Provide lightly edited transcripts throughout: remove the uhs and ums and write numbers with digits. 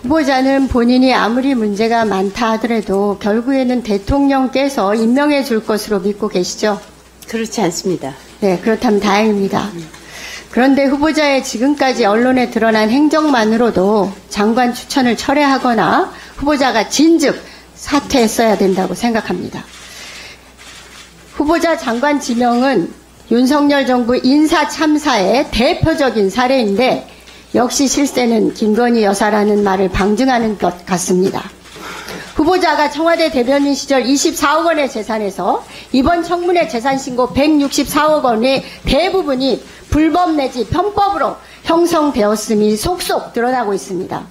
후보자는 본인이 아무리 문제가 많다 하더라도 결국에는 대통령께서 임명해 줄 것으로 믿고 계시죠? 그렇지 않습니다. 네, 그렇다면 다행입니다. 그런데 후보자의 지금까지 언론에 드러난 행적만으로도 장관 추천을 철회하거나 후보자가 진즉 사퇴했어야 된다고 생각합니다. 후보자 장관 지명은 윤석열 정부 인사 참사의 대표적인 사례인데 역시 실세는 김건희 여사라는 말을 방증하는 것 같습니다. 후보자가 청와대 대변인 시절 24억 원의 재산에서 이번 청문회 재산 신고 164억 원의 대부분이 불법 내지 편법으로 형성되었음이 속속 드러나고 있습니다.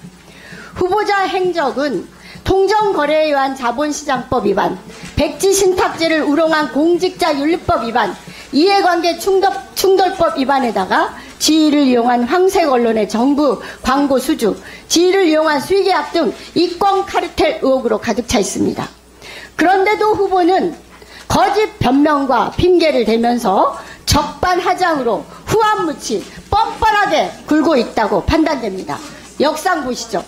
후보자 행적은 통정거래에 의한 자본시장법 위반, 백지신탁제를 우롱한 공직자윤리법 위반, 이해관계 충돌법 위반에다가 지위를 이용한 황색 언론의 정부 광고 수주, 지위를 이용한 수의계약 등 이권 카르텔 의혹으로 가득 차 있습니다. 그런데도 후보는 거짓 변명과 핑계를 대면서 적반하장으로 후안무치 뻔뻔하게 굴고 있다고 판단됩니다. 역상 보시죠.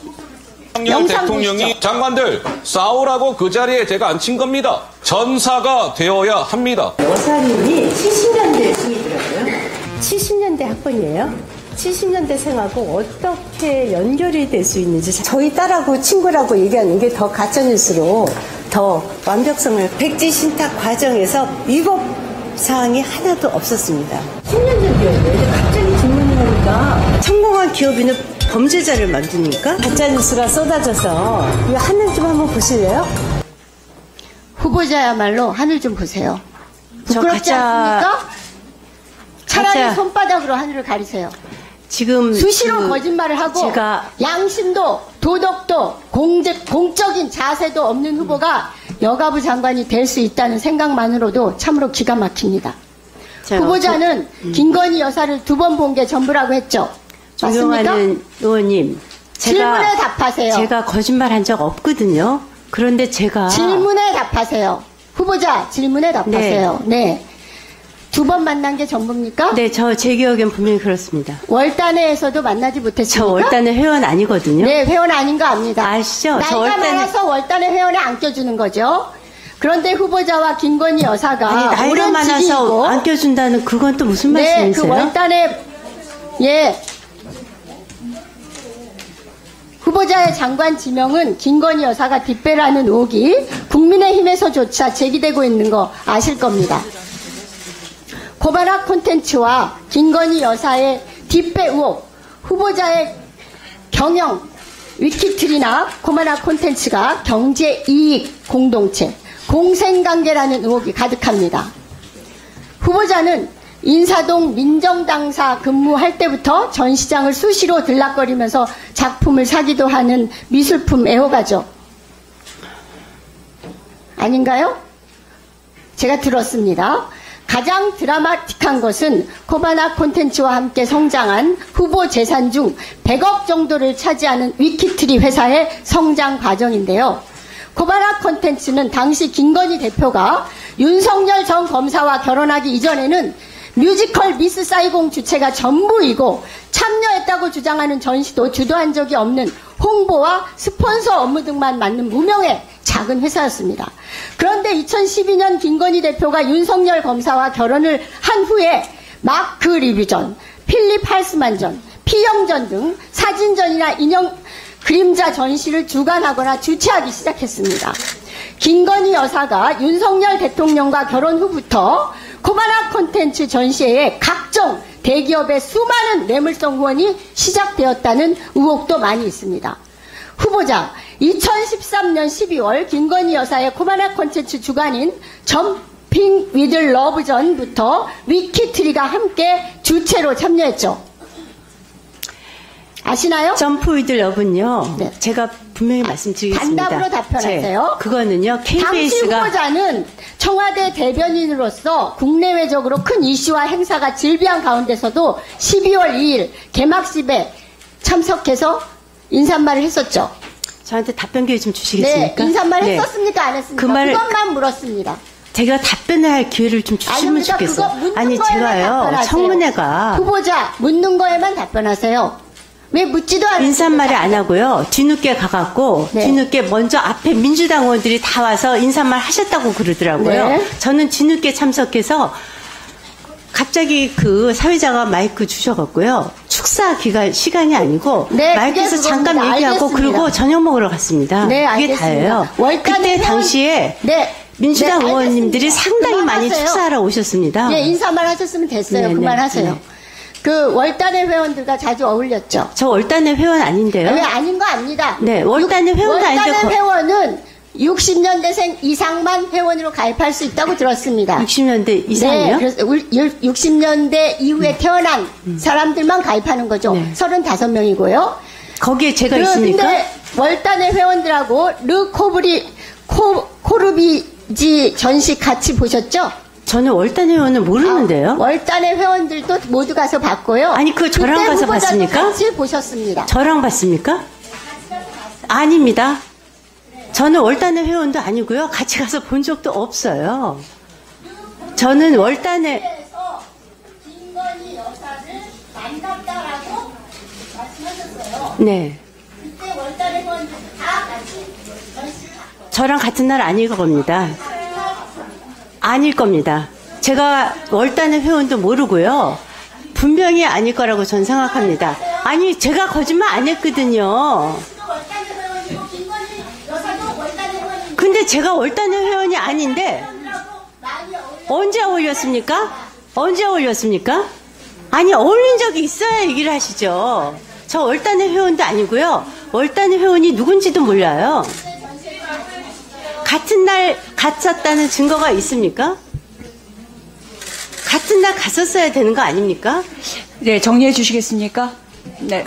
대통령이 보시죠. 장관들 싸우라고 그 자리에 제가 앉힌 겁니다. 전사가 되어야 합니다. 여사님이 70년대 생이더라고요. 70년대 학번이에요. 70년대 생하고 어떻게 연결이 될 수 있는지. 저희 딸하고 친구라고 얘기하는 게 더 가짜뉴스로 더 완벽성을. 백지신탁 과정에서 위법 사항이 하나도 없었습니다. 10년 전이었는데 갑자기 질문을 하니까 성공한 기업인은 범죄자를 만드니까 가짜뉴스가 쏟아져서 이거 하늘 좀 한번 보실래요? 후보자야말로 하늘 좀 보세요. 부끄럽지 않습니까? 차라리 손바닥으로 하늘을 가리세요. 지금 수시로 거짓말을 하고 제가 양심도 도덕도 공적인 자세도 없는 후보가 여가부 장관이 될 수 있다는 생각만으로도 참으로 기가 막힙니다. 후보자는 김건희 여사를 2번 본 게 전부라고 했죠. 맞습니까? 존경하는 의원님, 질문에 답하세요. 제가 거짓말한 적 없거든요. 그런데 제가 질문에 답하세요. 후보자 질문에 답하세요. 네. 2번 만난 게 전부입니까? 네, 제 기억엔 분명히 그렇습니다. 월단회에서도 만나지 못했습니까? 저 월단회 회원 아니거든요. 네, 회원 아닌 거 압니다. 아시죠? 나이가 많아서 월단회 회원에 안 껴주는 거죠. 그런데 후보자와 김건희 여사가 나이가 많아서 안 껴준다는 그건 또 무슨 말씀이세요? 네, 그 월단회 후보자의 장관 지명은 김건희 여사가 뒷배라는 의혹이 국민의힘에서조차 제기되고 있는 거 아실 겁니다. 고발학 콘텐츠와 김건희 여사의 뒷배 의혹, 후보자의 경영, 위키트리나 고발학 콘텐츠가 경제이익 공동체, 공생관계라는 의혹이 가득합니다. 후보자는 인사동 민정당사 근무할 때부터 전 시장을 수시로 들락거리면서 작품을 사기도 하는 미술품 애호가죠. 아닌가요? 제가 들었습니다. 가장 드라마틱한 것은 코바나 콘텐츠와 함께 성장한 후보 재산 중 100억 정도를 차지하는 위키트리 회사의 성장 과정인데요. 코바나 콘텐츠는 당시 김건희 대표가 윤석열 전 검사와 결혼하기 이전에는 뮤지컬 미스 사이공 주체가 전부이고 참여했다고 주장하는 전시도 주도한 적이 없는 홍보와 스폰서 업무 등만 맡는 무명의 작은 회사였습니다. 그런데 2012년 김건희 대표가 윤석열 검사와 결혼을 한 후에 마크 리뷰전, 필립 할스만전, 피영전 등 사진전이나 인형 그림자 전시를 주관하거나 주최하기 시작했습니다. 김건희 여사가 윤석열 대통령과 결혼 후부터 코바나 콘텐츠 전시회에 각종 대기업의 수많은 뇌물성 후원이 시작되었다는 의혹도 많이 있습니다. 후보자 2013년 12월 김건희 여사의 코바나 콘텐츠 주관인 점핑 위드 러브 전부터 위키트리가 함께 주최로 참여했죠. 아시나요? 점프 위드 러브는요. 네. 제가 분명히 말씀드리겠습니다. 단답으로 답변하세요. 그거는요. 당시 KBS가 후보자는 청와대 대변인으로서 국내외적으로 큰 이슈와 행사가 질비한 가운데서도 12월 2일 개막식에 참석해서 인사말을 했었죠. 저한테 답변 기회 좀 주시겠습니까? 네, 인사말 했었습니까? 안 했습니까? 그것만 물었습니다. 제가 답변을 할 기회를 좀 주시면 좋겠어요. 아니, 제가요, 청문회가. 후보자, 묻는 거에만 답변하세요. 왜 묻지도 않았어요? 인사말을 안 하고요. 뒤늦게 가갖고 네. 뒤늦게 먼저 앞에 민주당 의원들이 다 와서 인사말 하셨다고 그러더라고요. 네. 저는 뒤늦게 참석해서 갑자기 그 사회자가 마이크 주셔갖고요. 축사 기간 시간이 아니고 네, 마이크에서 그게 잠깐 그겁니다. 얘기하고 알겠습니다. 그리고 저녁 먹으러 갔습니다. 네, 그게 알겠습니다. 다예요. 월간의 그때 회원- 당시에 네. 민주당 네, 의원님들이 알겠습니다. 상당히 많이 그만하세요. 축사하러 오셨습니다. 예, 인사말 하셨으면 됐어요. 네, 네, 그만하세요. 네. 그 월단의 회원들과 자주 어울렸죠. 저 월단의 회원 아닌데요. 왜 아닌 거 압니다. 네, 월단의 회원도 아닌데 월단의 거- 회원은 60년대생 이상만 회원으로 가입할 수 있다고 들었습니다. 60년대 이상이요? 네, 그래서 60년대 이후에 태어난 사람들만 가입하는 거죠. 네. 35명이고요. 거기에 제가 있습니까? 근데 월단의 회원들하고 코르비지 전시 같이 보셨죠? 저는 월단의 회원은 모르는데요. 월단의 회원들도 모두 가서 봤고요. 아니, 그거 저랑 그때 가서 후보자도 봤습니까? 같이 보셨습니다. 저랑 봤습니까? 아닙니다. 저는 월단의 회원도 아니고요. 같이 가서 본 적도 없어요. 저는 월단의 그래서 김건희 여사를 만났다라고 말씀하셨어요. 네, 그때 월단의 회원들 다 같이 전시를 봤거든요. 저랑 같은 날 아닐 겁니다. 아닐 겁니다. 제가 월단의 회원도 모르고요. 분명히 아닐 거라고 전 생각합니다. 아니, 제가 거짓말 안 했거든요. 월단의 회원이고 김건희 여사도 월단의 회원이고 근데 제가 월단의 회원이 아닌데 많이 언제 어울렸습니까? 언제 어울렸습니까? 아니, 어울린 적이 있어야 얘기를 하시죠. 저 월단의 회원도 아니고요. 월단의 회원이 누군지도 몰라요. 같은 날 갔었다는 증거가 있습니까? 같은 날 갔었어야 되는 거 아닙니까? 네, 정리해 주시겠습니까? 네.